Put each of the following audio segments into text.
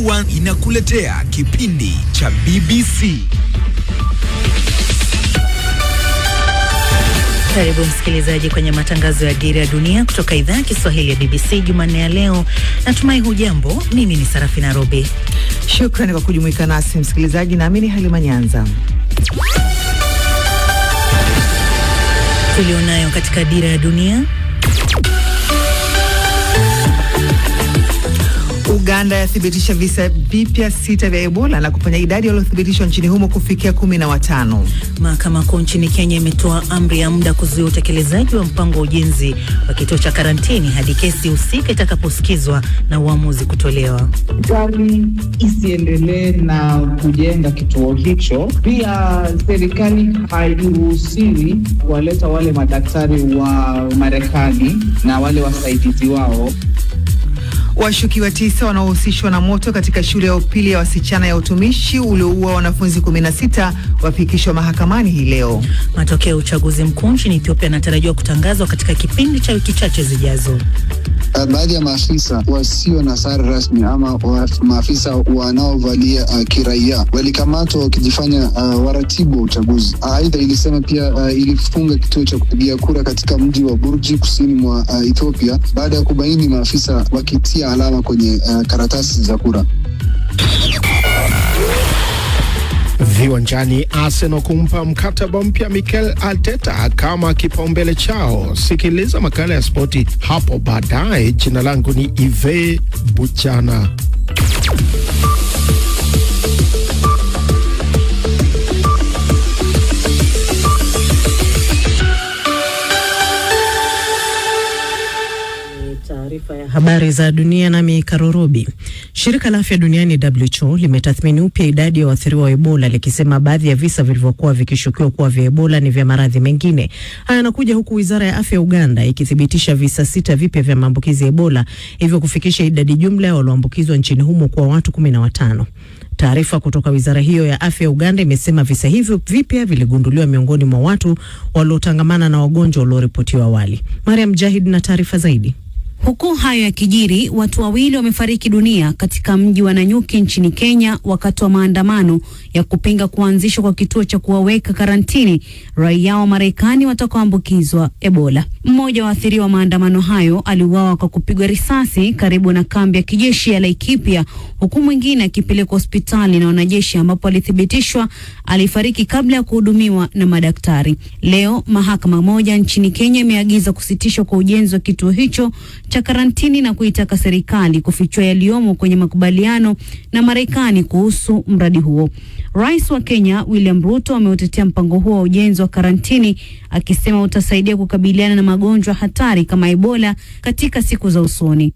One inakuletea kipindi cha BBC. Karibu msikilizaji kwenye matangazo ya Dira ya Dunia kutoka idhaa ya Kiswahili ya BBC Jumanne ya leo. Natumai hujambo. Mimi ni Sarafina Robi. Shukrani kwa kujumuika nasi msikilizaji, na mimi Halima Nyanza. Tulionayo katika Dira ya Dunia. Uganda yathibitisha visa vipya 6 vya Ebola na kufanya idadi waliothibitishwa nchini humo kufikia 15. Mahakama Kuu nchini Kenya imetoa amri ya muda kuzuia utekelezaji wa mpango wa ujenzi wa kituo cha karantini hadi kesi husika itakaposikizwa na uamuzi kutolewa. Serikali isiendelee na kujenga kituo hicho. Pia serikali hairuhusiwi kuwaleta wale madaktari wa Marekani na wale wasaidizi wao. Washukiwa 9 wanaohusishwa na moto katika shule ya upili ya wasichana ya utumishi ulioua wanafunzi 16 wafikishwa mahakamani hii leo. Matokeo ya uchaguzi mkuu nchini Ethiopia yanatarajiwa kutangazwa katika kipindi cha wiki chache zijazo. Baadhi ya maafisa wasio na sare rasmi ama maafisa wanaovalia kiraia walikamatwa wakijifanya waratibu wa uchaguzi. Aidha ilisema pia ilifunga kituo cha kupigia kura katika mji wa Burji kusini mwa Ethiopia baada ya kubaini maafisa wakitia alama kwenye karatasi za kura. Viwanjani, Arsenal kumpa mkataba mpya Mikel Arteta kama kipaumbele chao. Sikiliza makala ya spoti hapo baadaye. Jina langu ni Ive Buchana. Taarifa ya habari za dunia na Mikarorobi. Shirika la Afya Duniani WHO limetathmini upya idadi ya waathiriwa wa Ebola likisema baadhi ya visa vilivyokuwa vikishukiwa kuwa vya Ebola ni vya maradhi mengine. Haya yanakuja huku Wizara ya Afya Uganda ikithibitisha visa 6 vipya vya maambukizi ya Ebola, hivyo kufikisha idadi jumla ya walioambukizwa nchini humo kwa watu 15. Taarifa kutoka wizara hiyo ya afya Uganda imesema visa hivyo vipya viligunduliwa miongoni mwa watu waliotangamana na wagonjwa walioripotiwa awali. Mariam Jahid na taarifa zaidi. Huku hayo ya kijiri, watu 2 wamefariki dunia katika mji wa Nanyuki nchini Kenya wakati wa maandamano ya kupinga kuanzishwa kwa kituo cha kuwaweka karantini raia wa Marekani watakaoambukizwa Ebola. Mmoja wa waathiriwa maandamano hayo aliuawa kwa kupigwa risasi karibu na kambi ya kijeshi ya Laikipia, huku mwingine akipelekwa hospitali na wanajeshi ambapo alithibitishwa alifariki kabla ya kuhudumiwa na madaktari. Leo mahakama moja nchini Kenya imeagiza kusitishwa kwa ujenzi wa kituo hicho cha karantini na kuitaka serikali kufichua yaliyomo kwenye makubaliano na Marekani kuhusu mradi huo. Rais wa Kenya William Ruto ameutetea mpango huo wa ujenzi wa karantini akisema utasaidia kukabiliana na magonjwa hatari kama Ebola katika siku za usoni.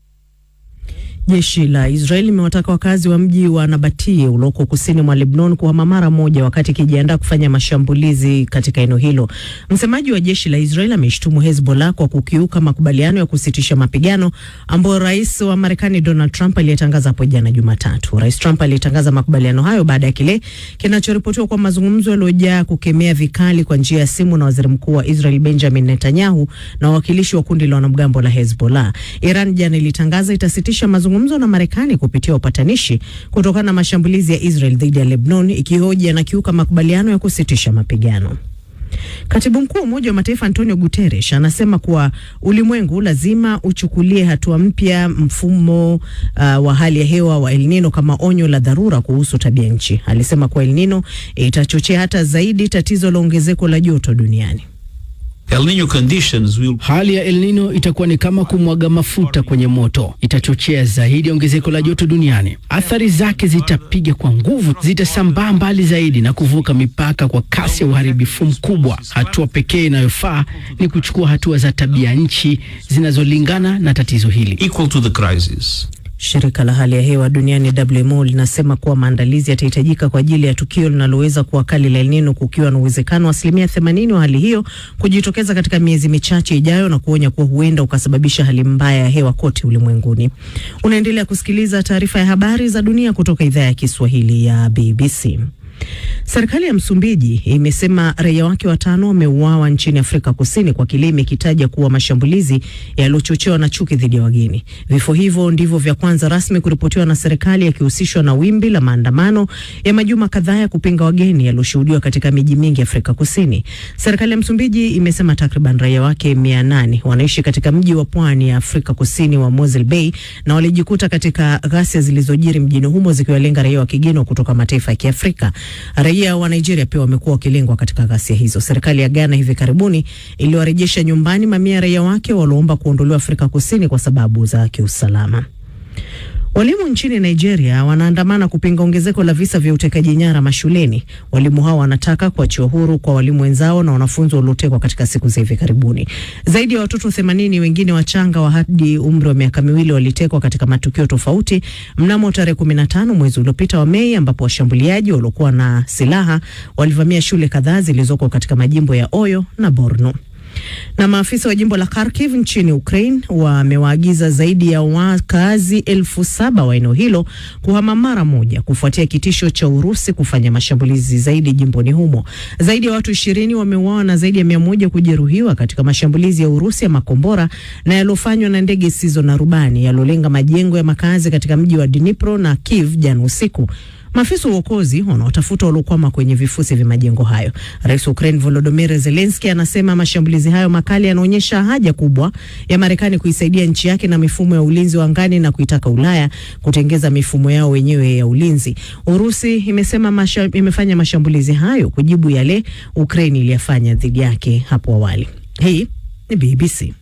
Jeshi la Israel limewataka wakazi wa mji wa Nabatie ulioko kusini mwa Lebanon kuhama mara moja wakati kijiandaa kufanya mashambulizi katika eneo hilo. Msemaji wa jeshi la Israel ameshtumu Hezbollah kwa kukiuka makubaliano ya kusitisha mapigano ambayo Rais wa Marekani Donald Trump aliyetangaza hapo jana Jumatatu. Rais Trump alitangaza makubaliano hayo baada ya kile kinachoripotiwa kwa mazungumzo yaliyojaa kukemea vikali kwa njia ya simu na Waziri Mkuu wa Israel Benjamin Netanyahu na wawakilishi wa kundi la wanamgambo la Hezbollah. Iran jana ilitangaza itasitisha mazungumzo na Marekani kupitia upatanishi kutokana na mashambulizi ya Israel dhidi ya Lebanon, ikihoji na kiuka makubaliano ya kusitisha mapigano. Katibu Mkuu wa Umoja wa Mataifa Antonio Guterres anasema kuwa ulimwengu lazima uchukulie hatua mpya mfumo wa hali ya hewa wa El Nino kama onyo la dharura kuhusu tabia nchi. Alisema kuwa El Nino itachochea hata zaidi tatizo la ongezeko la joto duniani. El Nino conditions will... Hali ya El Nino itakuwa ni kama kumwaga mafuta kwenye moto. Itachochea zaidi ongezeko la joto duniani. Athari zake zitapiga kwa nguvu, zitasambaa mbali zaidi na kuvuka mipaka kwa kasi ya uharibifu mkubwa. Hatua pekee inayofaa ni kuchukua hatua za tabia nchi zinazolingana na tatizo hili. Equal to the crisis. Shirika la hali ya hewa duniani WMO linasema kuwa maandalizi yatahitajika kwa ajili ya tukio linaloweza kuwa kali la El Nino, kukiwa na uwezekano wa 80% wa hali hiyo kujitokeza katika miezi michache ijayo, na kuonya kuwa huenda ukasababisha hali mbaya ya hewa kote ulimwenguni. Unaendelea kusikiliza taarifa ya habari za dunia kutoka idhaa ya Kiswahili ya BBC. Serikali ya Msumbiji imesema raia wake 5 wameuawa nchini Afrika Kusini kwa kile imekitaja kuwa mashambulizi yaliyochochewa na chuki dhidi ya wageni. Vifo hivyo ndivyo vya kwanza rasmi kuripotiwa na serikali, yakihusishwa na wimbi la maandamano ya majuma kadhaa ya kupinga wageni yaliyoshuhudiwa katika miji mingi Afrika Kusini. Serikali ya Msumbiji imesema takriban raia wake 800 wanaishi katika mji wa pwani ya Afrika Kusini wa Mosel Bay na walijikuta katika ghasia zilizojiri mjini humo zikiwalenga raia wa kigeni kutoka mataifa ya Kiafrika. Raia wa Nigeria pia wamekuwa wakilengwa katika ghasia hizo. Serikali ya Ghana hivi karibuni iliwarejesha nyumbani mamia ya raia wake walioomba kuondolewa Afrika Kusini kwa sababu za kiusalama. Walimu nchini Nigeria wanaandamana kupinga ongezeko la visa vya utekaji nyara mashuleni. Walimu hao wanataka kuachiwa huru kwa walimu wenzao na wanafunzi waliotekwa katika siku za hivi karibuni. Zaidi ya watoto 80 wengine wachanga wa hadi umri wa miaka 2 walitekwa katika matukio tofauti mnamo tarehe 15 mwezi uliopita wa Mei, ambapo washambuliaji waliokuwa na silaha walivamia shule kadhaa zilizoko katika majimbo ya Oyo na Borno. Na maafisa wa jimbo la Kharkiv nchini Ukraine wamewaagiza zaidi ya wakazi 7,000 wa eneo hilo kuhama mara moja kufuatia kitisho cha Urusi kufanya mashambulizi zaidi jimboni humo. Zaidi ya watu 20 wameuawa na zaidi ya 100 kujeruhiwa katika mashambulizi ya Urusi ya makombora na yalofanywa na ndege zisizo na rubani yalolenga majengo ya makazi katika mji wa Dnipro na Kiev jana usiku. Maafisa wa uokozi wanaotafuta waliokwama kwenye vifusi vya majengo hayo. Rais wa Ukraine Volodymyr Zelensky anasema mashambulizi hayo makali yanaonyesha haja kubwa ya Marekani kuisaidia nchi yake na mifumo ya ulinzi wa angani na kuitaka Ulaya kutengeza mifumo yao wenyewe ya ulinzi. Urusi imesema imefanya mashambulizi hayo kujibu yale Ukraine iliyafanya dhidi yake hapo awali. Hii ni BBC.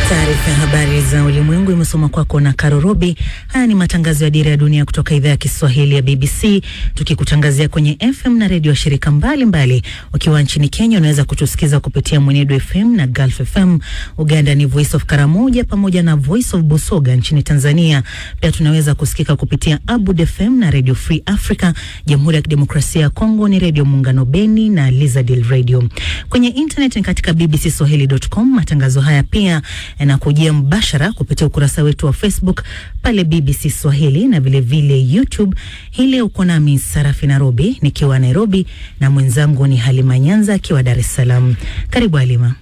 Taarifa ya habari za ulimwengu imesoma kwako na Karo Robi. Haya ni matangazo ya Dira ya Dunia kutoka idhaa ya Kiswahili ya BBC, tukikutangazia kwenye FM na redio shirika mbalimbali. Ukiwa nchini Kenya unaweza kutusikiza kupitia Mwenedu FM na Gulf FM. Uganda ni Voice of Karamoja pamoja na Voice of Busoga. Nchini Tanzania pia tunaweza kusikika kupitia Abud FM na Radio Free Africa. Jamhuri ya Kidemokrasia ya Kongo ni Radio Muungano Beni na Lizadil Radio. Kwenye internet ni katika bbcswahili.com. Matangazo haya pia na kujia mbashara kupitia ukurasa wetu wa Facebook pale BBC Swahili na vile vile YouTube. Hile uko nami Sarafi Nairobi nikiwa Nairobi na mwenzangu ni Halima Nyanza akiwa Dar es Salaam. Karibu Halima.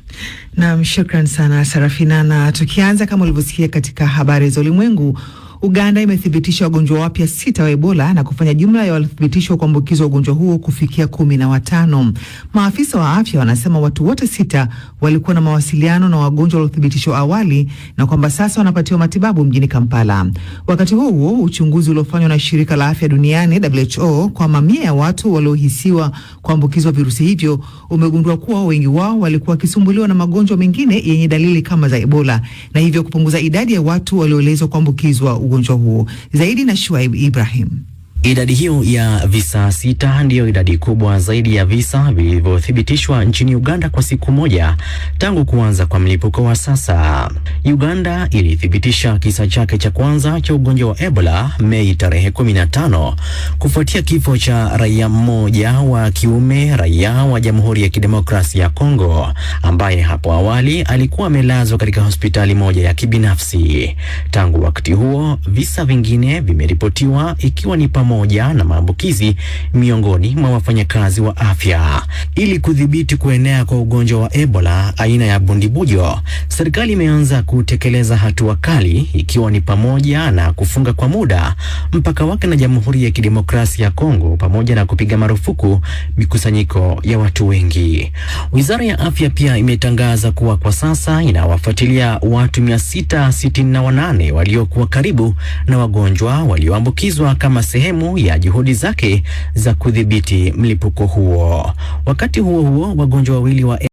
Naam, shukran sana Sarafina, na tukianza kama ulivyosikia katika habari za ulimwengu, Uganda imethibitisha wagonjwa wapya 6 wa Ebola na kufanya jumla ya waliothibitishwa kuambukizwa ugonjwa huo kufikia 15. Maafisa wa afya wanasema watu wote 6 walikuwa na mawasiliano na wagonjwa waliothibitishwa awali na kwamba sasa wanapatiwa matibabu mjini Kampala. Wakati huo uchunguzi uliofanywa na shirika la afya duniani WHO kwa mamia ya watu waliohisiwa kuambukizwa virusi hivyo umegundua kuwa wengi wao walikuwa wakisumbuliwa na magonjwa mengine yenye dalili kama za Ebola, na hivyo kupunguza idadi ya watu walioelezwa kuambukizwa ugonjwa huo. Zaidi na Shuaib Ibrahim. Idadi hiyo ya visa 6 ndiyo idadi kubwa zaidi ya visa vilivyothibitishwa nchini Uganda kwa siku moja tangu kuanza kwa mlipuko wa sasa. Uganda ilithibitisha kisa chake cha kwanza cha ugonjwa wa Ebola Mei tarehe 15 kufuatia kifo cha raia mmoja wa kiume, raia wa Jamhuri ya Kidemokrasia ya Kongo, ambaye hapo awali alikuwa amelazwa katika hospitali moja ya kibinafsi. Tangu wakati huo visa vingine vimeripotiwa, ikiwa ni pamoja na maambukizi miongoni mwa wafanyakazi wa afya. Ili kudhibiti kuenea kwa ugonjwa wa Ebola aina ya bundibujo, serikali imeanza kutekeleza hatua kali, ikiwa ni pamoja na kufunga kwa muda mpaka wake na Jamhuri ya Kidemokrasia ya Kongo pamoja na kupiga marufuku mikusanyiko ya watu wengi. Wizara ya Afya pia imetangaza kuwa kwa sasa inawafuatilia watu 668 waliokuwa karibu na wagonjwa walioambukizwa kama sehemu ya juhudi zake za kudhibiti mlipuko huo. Wakati huo huo, wagonjwa wawili wa